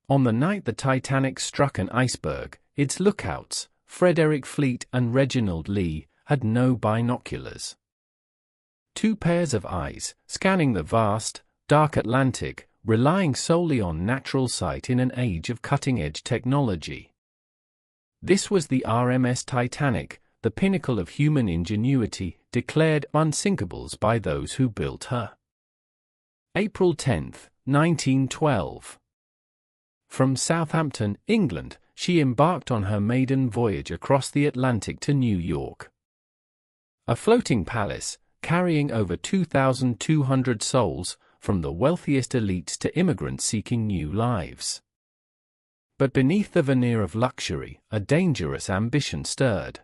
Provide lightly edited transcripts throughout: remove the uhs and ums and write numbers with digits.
On the night the Titanic struck an iceberg, its lookouts, Frederick Fleet and Reginald Lee, had no binoculars. Two pairs of eyes, scanning the vast, dark Atlantic, relying solely on natural sight in an age of cutting-edge technology. This was the RMS Titanic, the pinnacle of human ingenuity, declared unsinkables by those who built her. April 10, 1912. From Southampton, England, she embarked on her maiden voyage across the Atlantic to New York. A floating palace, carrying over 2,200 souls, from the wealthiest elites to immigrants seeking new lives. But beneath the veneer of luxury, a dangerous ambition stirred.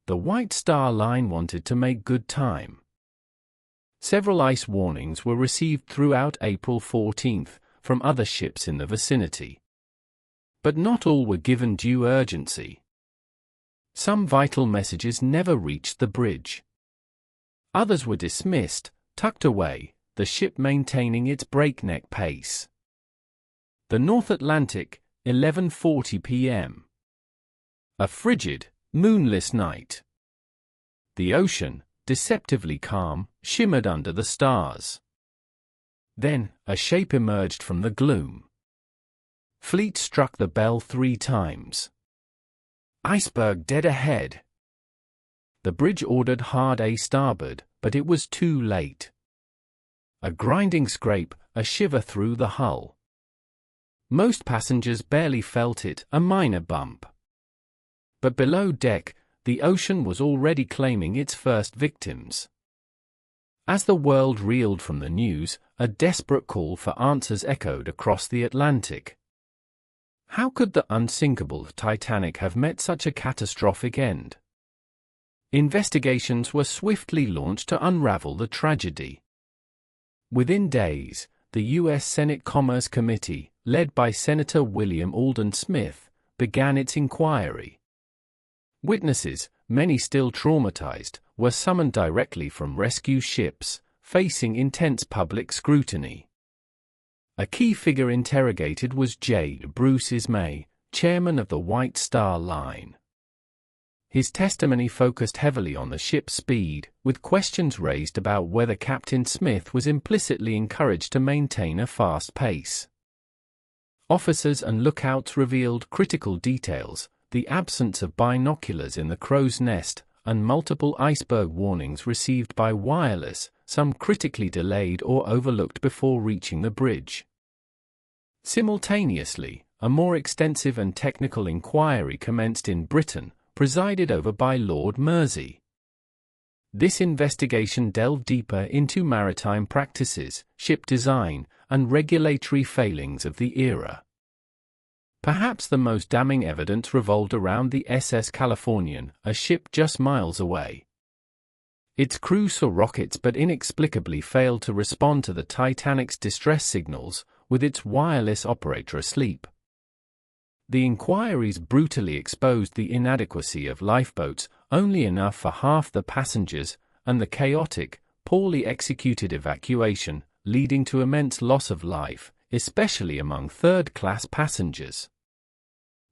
The White Star Line wanted to make good time. Several ice warnings were received throughout April 14 from other ships in the vicinity. But not all were given due urgency. Some vital messages never reached the bridge. Others were dismissed, tucked away, the ship maintaining its breakneck pace. The North Atlantic, 11:40 p.m. A frigid, moonless night. The ocean, deceptively calm, shimmered under the stars. Then, a shape emerged from the gloom. Fleet struck the bell 3 times. Iceberg dead ahead. The bridge ordered hard a starboard, but it was too late. A grinding scrape, a shiver through the hull. Most passengers barely felt it, a minor bump. But below deck, the ocean was already claiming its first victims. As the world reeled from the news, a desperate call for answers echoed across the Atlantic. How could the unsinkable Titanic have met such a catastrophic end? Investigations were swiftly launched to unravel the tragedy. Within days, the U.S. Senate Commerce Committee, led by Senator William Alden Smith, began its inquiry. Witnesses, many still traumatized, were summoned directly from rescue ships, facing intense public scrutiny. A key figure interrogated was J. Bruce Ismay, chairman of the White Star Line. His testimony focused heavily on the ship's speed, with questions raised about whether Captain Smith was implicitly encouraged to maintain a fast pace. Officers and lookouts revealed critical details: the absence of binoculars in the crow's nest, and multiple iceberg warnings received by wireless, some critically delayed or overlooked before reaching the bridge. Simultaneously, a more extensive and technical inquiry commenced in Britain, presided over by Lord Mersey. This investigation delved deeper into maritime practices, ship design, and regulatory failings of the era. Perhaps the most damning evidence revolved around the SS Californian, a ship just miles away. Its crew saw rockets but inexplicably failed to respond to the Titanic's distress signals, with its wireless operator asleep. The inquiries brutally exposed the inadequacy of lifeboats, only enough for half the passengers, and the chaotic, poorly executed evacuation, leading to immense loss of life, especially among third-class passengers.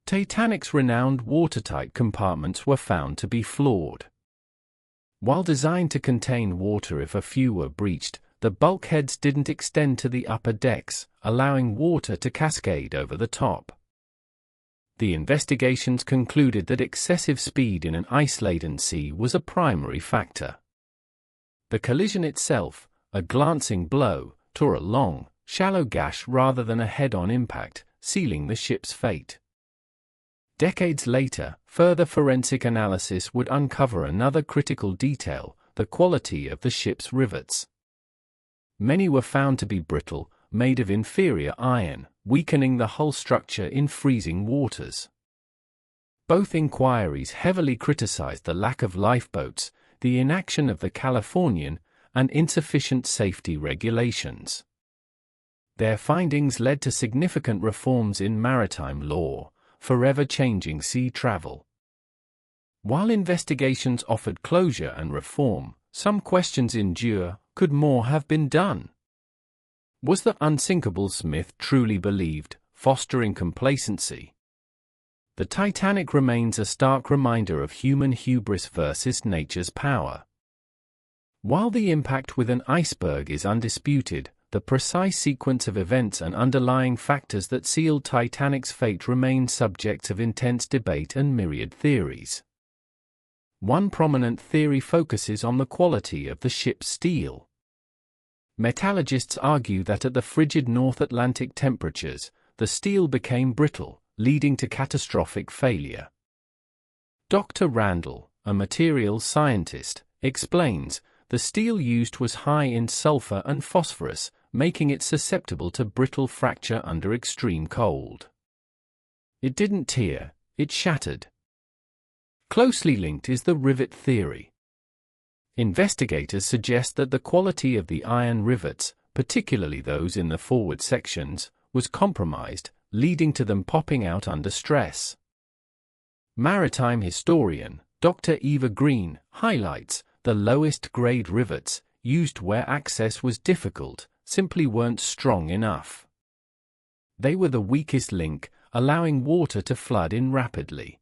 Titanic's renowned watertight compartments were found to be flawed. While designed to contain water if a few were breached, the bulkheads didn't extend to the upper decks, allowing water to cascade over the top. The investigations concluded that excessive speed in an ice-laden sea was a primary factor. The collision itself, a glancing blow, tore a long, shallow gash rather than a head-on impact, sealing the ship's fate. Decades later, further forensic analysis would uncover another critical detail: the quality of the ship's rivets. Many were found to be brittle, made of inferior iron, weakening the hull structure in freezing waters. Both inquiries heavily criticized the lack of lifeboats, the inaction of the Californian, and insufficient safety regulations. Their findings led to significant reforms in maritime law, forever changing sea travel. While investigations offered closure and reform, some questions endure: could more have been done? Was the unsinkable Smith truly believed, fostering complacency. The Titanic remains a stark reminder of human hubris versus nature's power. While the impact with an iceberg is undisputed, the precise sequence of events and underlying factors that sealed Titanic's fate remain subjects of intense debate and myriad theories. One prominent theory focuses on the quality of the ship's steel. Metallurgists argue that at the frigid North Atlantic temperatures, the steel became brittle, leading to catastrophic failure. Dr. Randall, a materials scientist, explains, the steel used was high in sulfur and phosphorus, making it susceptible to brittle fracture under extreme cold. It didn't tear, it shattered. Closely linked is the rivet theory. Investigators suggest that the quality of the iron rivets, particularly those in the forward sections, was compromised, leading to them popping out under stress. Maritime historian, Dr. Eva Green, highlights, the lowest grade rivets, used where access was difficult, simply weren't strong enough. They were the weakest link, allowing water to flood in rapidly.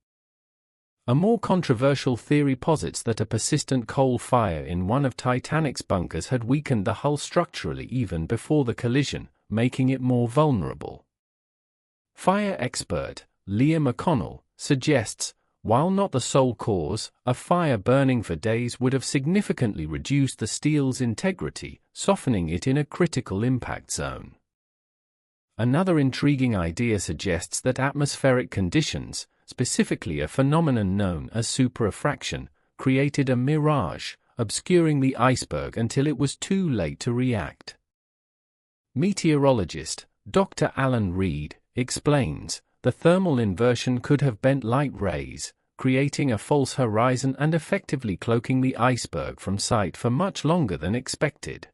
A more controversial theory posits that a persistent coal fire in one of Titanic's bunkers had weakened the hull structurally even before the collision, making it more vulnerable. Fire expert, Leah McConnell, suggests, while not the sole cause, a fire burning for days would have significantly reduced the steel's integrity, softening it in a critical impact zone. Another intriguing idea suggests that atmospheric conditions, specifically a phenomenon known as supereffraction, created a mirage, obscuring the iceberg until it was too late to react. Meteorologist, Dr. Alan Reed, explains, the thermal inversion could have bent light rays, creating a false horizon and effectively cloaking the iceberg from sight for much longer than expected.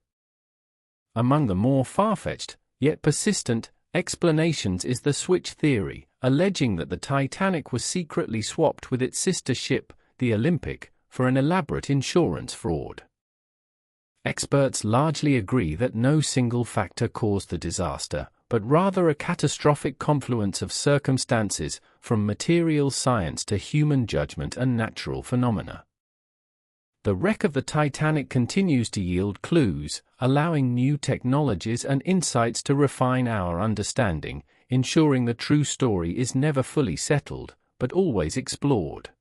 Among the more far-fetched, yet persistent, explanations is the switch theory, alleging that the Titanic was secretly swapped with its sister ship, the Olympic, for an elaborate insurance fraud. Experts largely agree that no single factor caused the disaster, but rather a catastrophic confluence of circumstances, from materials science to human judgment and natural phenomena. The wreck of the Titanic continues to yield clues, allowing new technologies and insights to refine our understanding, ensuring the true story is never fully settled, but always explored.